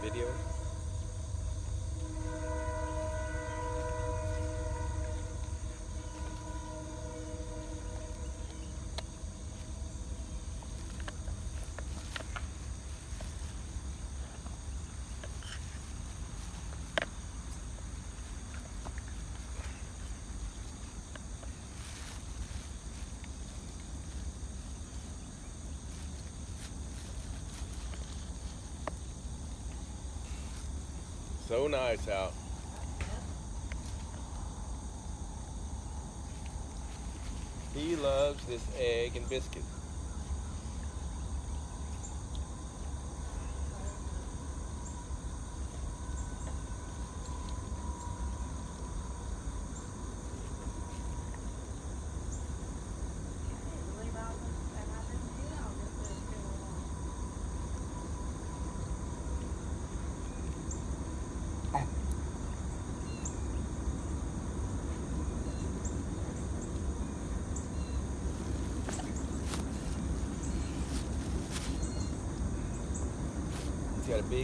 video. So nice out. He loves this egg and biscuit. He's got a big